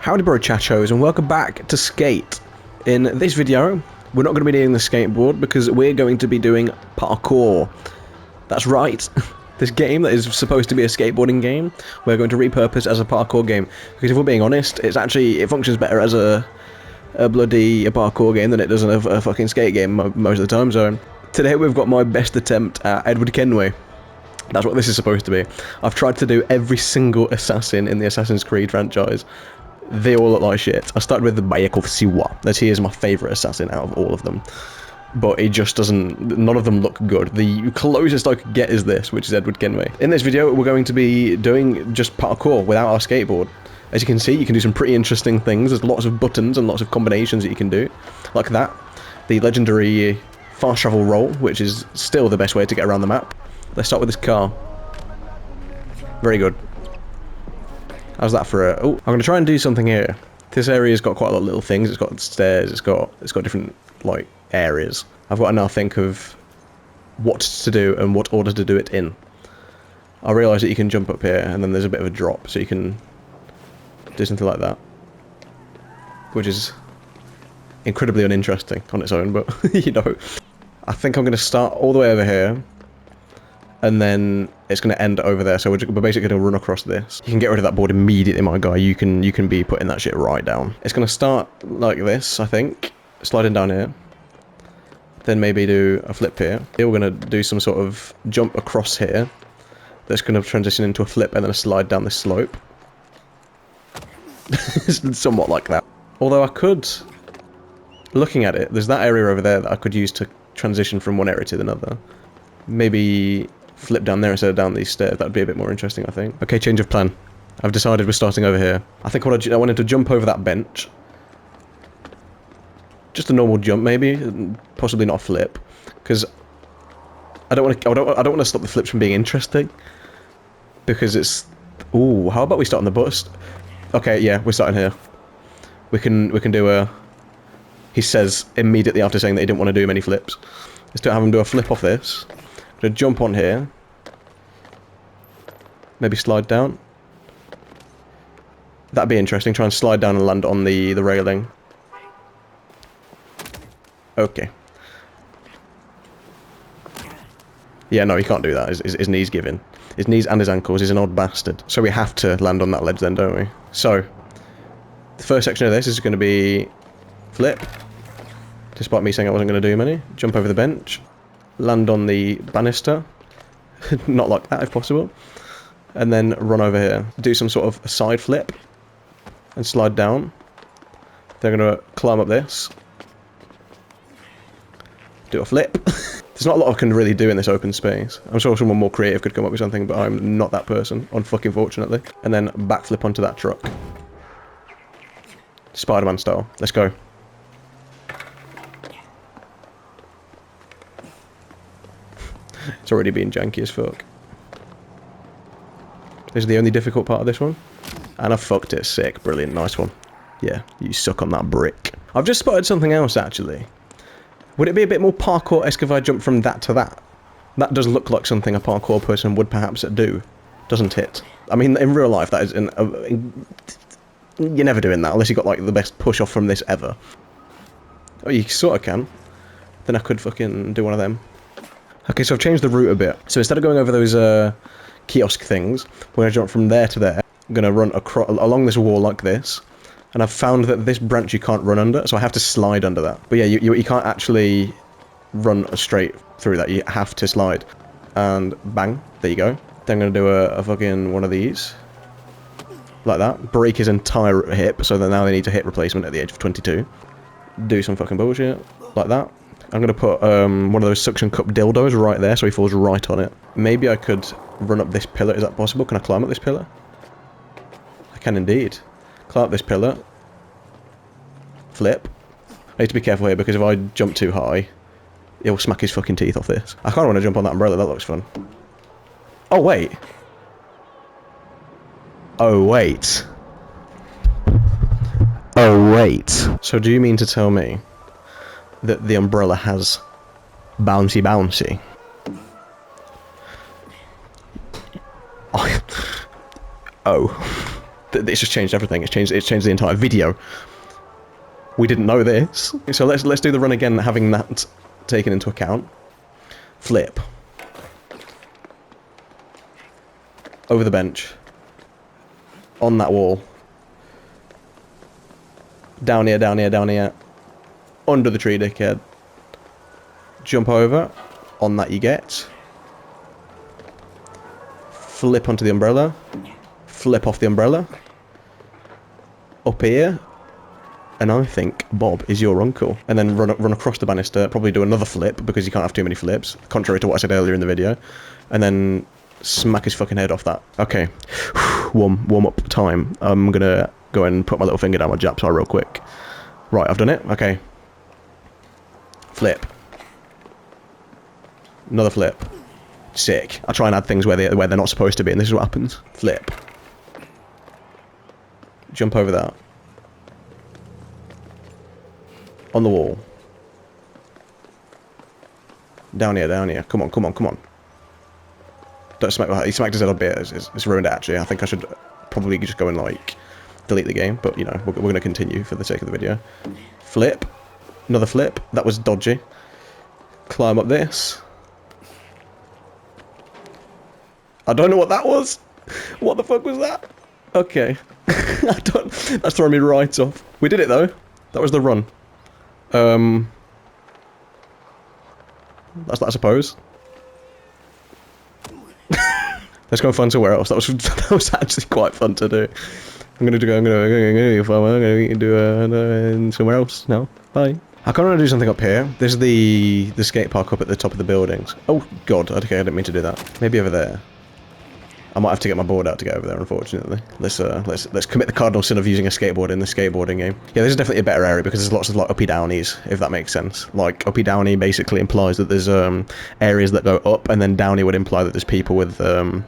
Howdy bro chachos, and welcome back to Skate. In this video, we're not going to be doing the skateboard because we're going to be doing parkour. That's right. This game that is supposed to be a skateboarding game, we're going to repurpose as a parkour game. Because if we're being honest, it functions better as a bloody parkour game than it does in a fucking skate game most of the time. So today we've got my best attempt at Edward Kenway. That's what this is supposed to be. I've tried to do every single assassin in the Assassin's Creed franchise. They all look like shit. I started with the Bayekov Siwa, as he is my favourite assassin out of all of them. But he just doesn't, none of them look good. The closest I could get is this, which is Edward Kenway. In this video, we're going to be doing just parkour without our skateboard. As you can see, you can do some pretty interesting things. There's lots of buttons and lots of combinations that you can do. Like that. The legendary fast travel roll, which is still the best way to get around the map. Let's start with this car. Very good. How's that for a... Oh, I'm going to try and do something here. This area's got quite a lot of little things. It's got stairs, it's got different, like, areas. I've got to now think of what to do and what order to do it in. I realise that you can jump up here, and then there's a bit of a drop, so you can do something like that. Which is incredibly uninteresting on its own, but, you know. I think I'm going to start all the way over here. And then it's going to end over there, so we're basically going to run across this. You can get rid of that board immediately, my guy. You can be putting that shit right down. It's going to start like this, I think. Sliding down here. Then maybe do a flip here. Here we're going to do some sort of jump across here. That's going to transition into a flip and then a slide down this slope. It's somewhat like that. Although I could... Looking at it, there's that area over there that I could use to transition from one area to another. Maybe... flip down there instead of down these stairs. That would be a bit more interesting, I think. Okay, change of plan. I've decided we're starting over here. I think I wanted to jump over that bench. Just a normal jump, maybe. Possibly not a flip, because I don't want to stop the flips from being interesting. Because it's... Ooh, how about we start on the bus? Okay, yeah, we're starting here. We can do a... He says immediately after saying that he didn't want to do many flips. Let's have him do a flip off this. Gonna jump on here. Maybe slide down. That'd be interesting. Try and slide down and land on the railing. Okay. Yeah, no, he can't do that. His knee's giving. His knees and his ankles. He's an old bastard. So we have to land on that ledge then, don't we? So, the first section of this is going to be flip. Despite me saying I wasn't going to do many. Jump over the bench. Land on the banister. Not like that, if possible. And then run over here. Do some sort of side flip. And slide down. They're going to climb up this. Do a flip. There's not a lot I can really do in this open space. I'm sure someone more creative could come up with something, but I'm not that person, unfortunately. And then backflip onto that truck. Spider-Man style. Let's go. It's already been janky as fuck. This is the only difficult part of this one. And I fucked it. Sick. Brilliant. Nice one. Yeah, you suck on that brick. I've just spotted something else, actually. Would it be a bit more parkour-esque if I jump from that to that? That does look like something a parkour person would perhaps do, doesn't it? I mean, in real life, that is... you're never doing that, unless you got, like, the best push-off from this ever. Oh, you sort of can. Then I could fucking do one of them. Okay, so I've changed the route a bit. So instead of going over those kiosk things, we're going to jump from there to there. I'm going to run along this wall like this. And I've found that this branch you can't run under, so I have to slide under that. But yeah, you can't actually run straight through that. You have to slide. And bang, there you go. Then I'm going to do a fucking one of these. Like that. Break his entire hip, so that now they need a hip replacement at the age of 22. Do some fucking bullshit. Like that. I'm going to put one of those suction cup dildos right there so he falls right on it. Maybe I could run up this pillar. Is that possible? Can I climb up this pillar? I can indeed. Climb up this pillar. Flip. I need to be careful here because if I jump too high, he'll smack his fucking teeth off this. I kind of want to jump on that umbrella. That looks fun. Oh, wait. Oh, wait. Oh, wait. So do you mean to tell me that the umbrella has bouncy? Oh. It's just changed everything. It's changed the entire video. We didn't know this. So let's do the run again, having that taken into account. Flip. Over the bench. On that wall. Down here, down here, down here. Under the tree, dickhead. Jump over. On that you get. Flip onto the umbrella. Flip off the umbrella. Up here. And I think Bob is your uncle. And then run across the banister, probably do another flip, because you can't have too many flips, contrary to what I said earlier in the video. And then smack his fucking head off that. Okay. Warm up time. I'm gonna go and put my little finger down my Jap's eye real quick. Right, I've done it. Okay. Flip. Another flip. Sick. I try and add things where they're not supposed to be, and this is what happens. Flip. Jump over that. On the wall. Down here, down here. Come on, come on, come on. Don't smack my head. He smacked his head a bit. It's ruined it, actually. I think I should probably just go and, like, delete the game. But, you know, we're going to continue for the sake of the video. Flip. Another flip. That was dodgy. Climb up this. I don't know what that was. What the fuck was that? Okay. That's throwing me right off. We did it, though. That was the run. That's that, I suppose. Let's go and find somewhere else. That was actually quite fun to do. I'm gonna do somewhere else now. Bye. I kind of want to do something up here. There's the skate park up at the top of the buildings. Oh god, okay, I didn't mean to do that. Maybe over there. I might have to get my board out to get over there, unfortunately. Let's commit the cardinal sin of using a skateboard in the skateboarding game. Yeah, this is definitely a better area because there's lots of like uppy downies, if that makes sense. Like uppy downy basically implies that there's areas that go up, and then downy would imply that there's people with a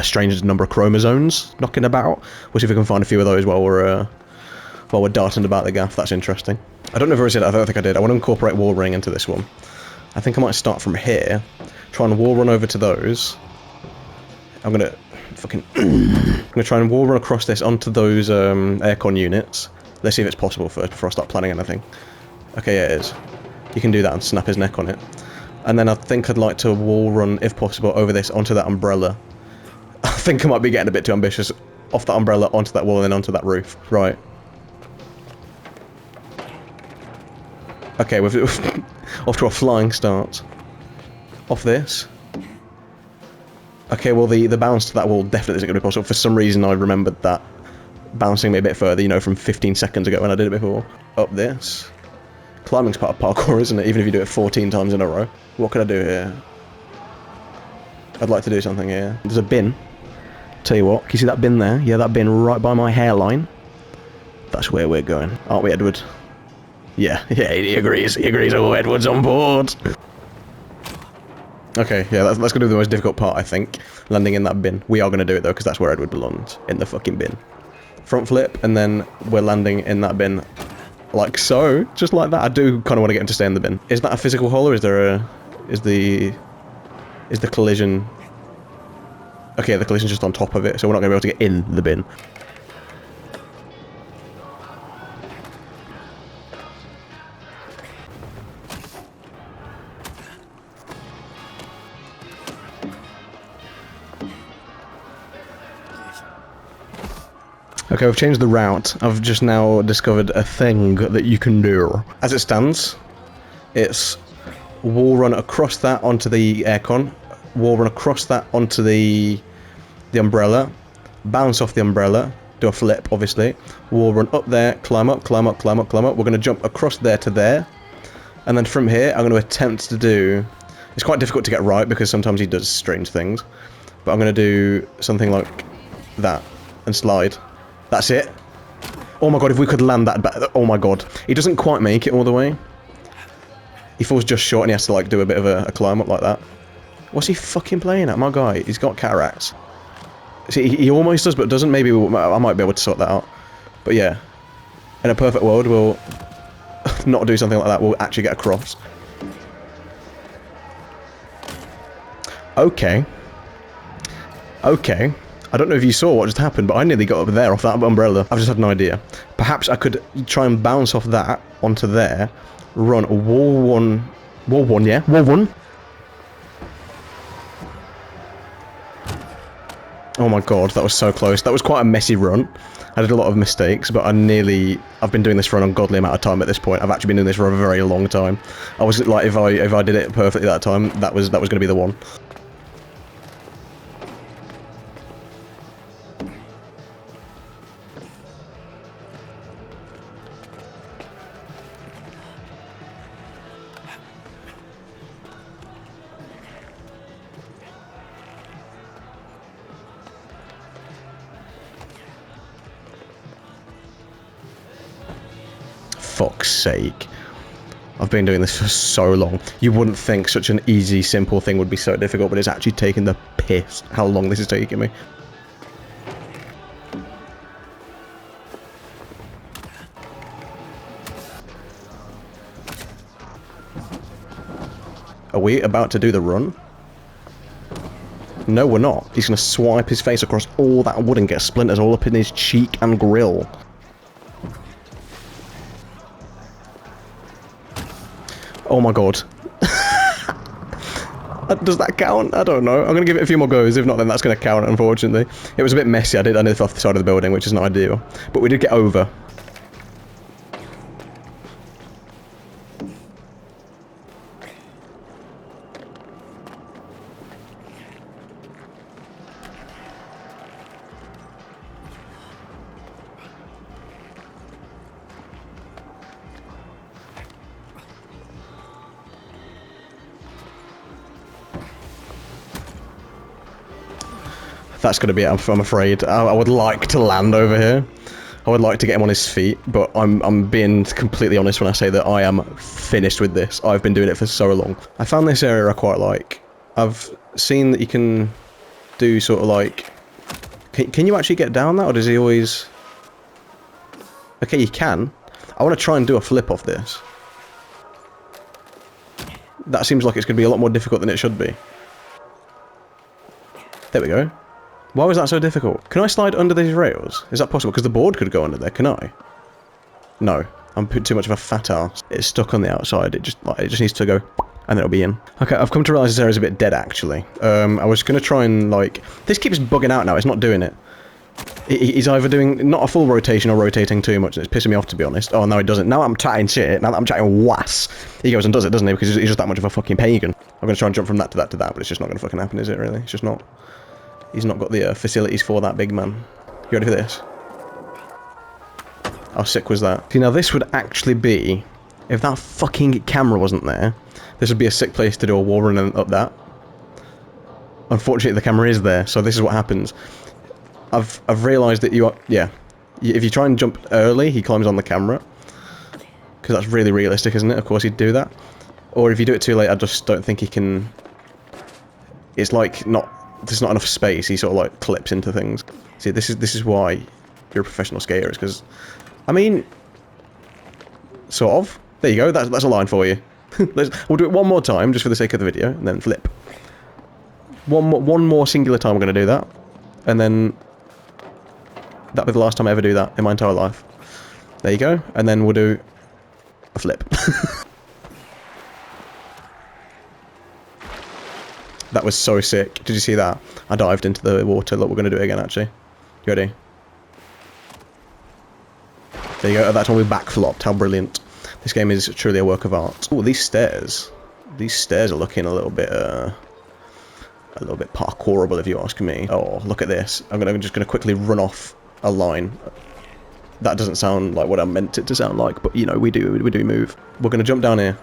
strange number of chromosomes knocking about. We'll see if we can find a few of those while we're darting about the gaff. That's interesting. I don't know if I said. I don't think I did. I want to incorporate wall running into this one. I think I might start from here, try and wall run over to those. I'm gonna try and wall run across this onto those aircon units. Let's see if it's possible first before I start planning anything. Okay, yeah, it is. You can do that and snap his neck on it. And then I think I'd like to wall run, if possible, over this onto that umbrella. I think I might be getting a bit too ambitious. Off that umbrella, onto that wall, and then onto that roof. Right. Okay, we're off to a flying start. Off this. Okay, well the bounce to that wall definitely isn't going to be possible. For some reason I remembered that bouncing me a bit further, you know, from 15 seconds ago when I did it before. Up this. Climbing's part of parkour, isn't it? Even if you do it 14 times in a row. What can I do here? I'd like to do something here. There's a bin. Tell you what, can you see that bin there? Yeah, that bin right by my hairline. That's where we're going. Aren't we, Edward? Yeah, he agrees. He agrees. Oh, Edward's on board. Okay, yeah, that's going to be the most difficult part, I think. Landing in that bin. We are going to do it, though, because that's where Edward belongs. In the fucking bin. Front flip, and then we're landing in that bin. Like so. Just like that. I do kind of want to get him to stay in the bin. Is that a physical hole, or is there a... Is the collision... Okay, the collision's just on top of it, so we're not going to be able to get in the bin. Okay, we've changed the route. I've just now discovered a thing that you can do. As it stands, it's wall run across that onto the aircon, wall run across that onto the umbrella, bounce off the umbrella, do a flip, obviously, wall run up there, climb up, climb up, climb up, climb up. We're going to jump across there to there, and then from here, I'm going to attempt to do... It's quite difficult to get right because sometimes he does strange things, but I'm going to do something like that and slide. That's it. Oh my god, if we could land that back. Oh my god. He doesn't quite make it all the way. He falls just short and he has to like do a bit of a climb up like that. What's he fucking playing at? My guy, he's got cataracts. See, he almost does, but doesn't. Maybe I might be able to sort that out. But yeah. In a perfect world, we'll not do something like that. We'll actually get across. Okay. Okay. I don't know if you saw what just happened, but I nearly got up there off that umbrella. I've just had an idea. Perhaps I could try and bounce off that onto there, run a wall one, yeah, wall one. Oh my god, that was so close. That was quite a messy run. I did a lot of mistakes, but I've been doing this for an ungodly amount of time at this point. I've actually been doing this for a very long time. I was like, if I did it perfectly that time, that was going to be the one. Fuck's sake. I've been doing this for so long. You wouldn't think such an easy, simple thing would be so difficult, but it's actually taking the piss how long this is taking me. Are we about to do the run? No, we're not. He's going to swipe his face across all that wood and get splinters all up in his cheek and grill. Oh my god. Does that count? I don't know. I'm going to give it a few more goes. If not, then that's going to count, unfortunately. It was a bit messy. I did it off the side of the building, which is not ideal. But we did get over. That's going to be it, I'm afraid. I would like to land over here. I would like to get him on his feet, but I'm being completely honest when I say that I am finished with this. I've been doing it for so long. I found this area I quite like. I've seen that you can do sort of like... Can you actually get down that, or does he always... Okay, you can. I want to try and do a flip off this. That seems like it's going to be a lot more difficult than it should be. There we go. Why was that so difficult? Can I slide under these rails? Is that possible? Because the board could go under there, can I? No. I'm too much of a fat ass. It's stuck on the outside. It just needs to go, and then it'll be in. Okay, I've come to realise this area's a bit dead, actually. I was going to try and, like... This keeps bugging out now. It's not doing it. He's either doing not a full rotation or rotating too much, and it's pissing me off, to be honest. Oh, no, he doesn't. Now I'm chatting shit. Now that I'm chatting wass. He goes and does it, doesn't he? Because he's just that much of a fucking pagan. I'm going to try and jump from that to that to that, but it's just not going to fucking happen, is it, really? It's just not... He's not got the facilities for that, big man. You ready for this? How sick was that? See, now this would actually be... If that fucking camera wasn't there, this would be a sick place to do a wall run up that. Unfortunately, the camera is there, so this is what happens. I've realised that you are... Yeah. If you try and jump early, he climbs on the camera. Because that's really realistic, isn't it? Of course he'd do that. Or if you do it too late, I just don't think he can... It's like not... There's not enough space, he sort of like clips into things. See, this is why you're a professional skater, is because... I mean... Sort of. There you go, that's a line for you. We'll do it one more time, just for the sake of the video, and then flip. One more singular time we're going to do that. And then... That'll be the last time I ever do that in my entire life. There you go, and then we'll do... a flip. That was so sick. Did you see that? I dived into the water. Look, we're going to do it again, actually. You ready? There you go. At that time we backflopped. How brilliant. This game is truly a work of art. Oh, these stairs. These stairs are looking a little bit parkourable, if you ask me. Oh, look at this. I'm just going to quickly run off a line. That doesn't sound like what I meant it to sound like, but, you know, we do move. We're going to jump down here.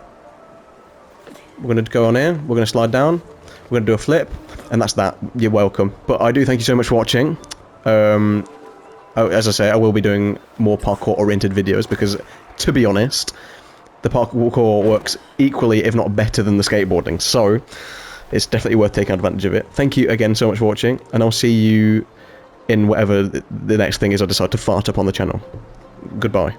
We're going to go on here. We're going to slide down. We're going to do a flip, and that's that. You're welcome. But I do thank you so much for watching. As I say, I will be doing more parkour-oriented videos, because, to be honest, the parkour works equally, if not better, than the skateboarding. So, it's definitely worth taking advantage of it. Thank you again so much for watching, and I'll see you in whatever the next thing is I decide to fart up on the channel. Goodbye.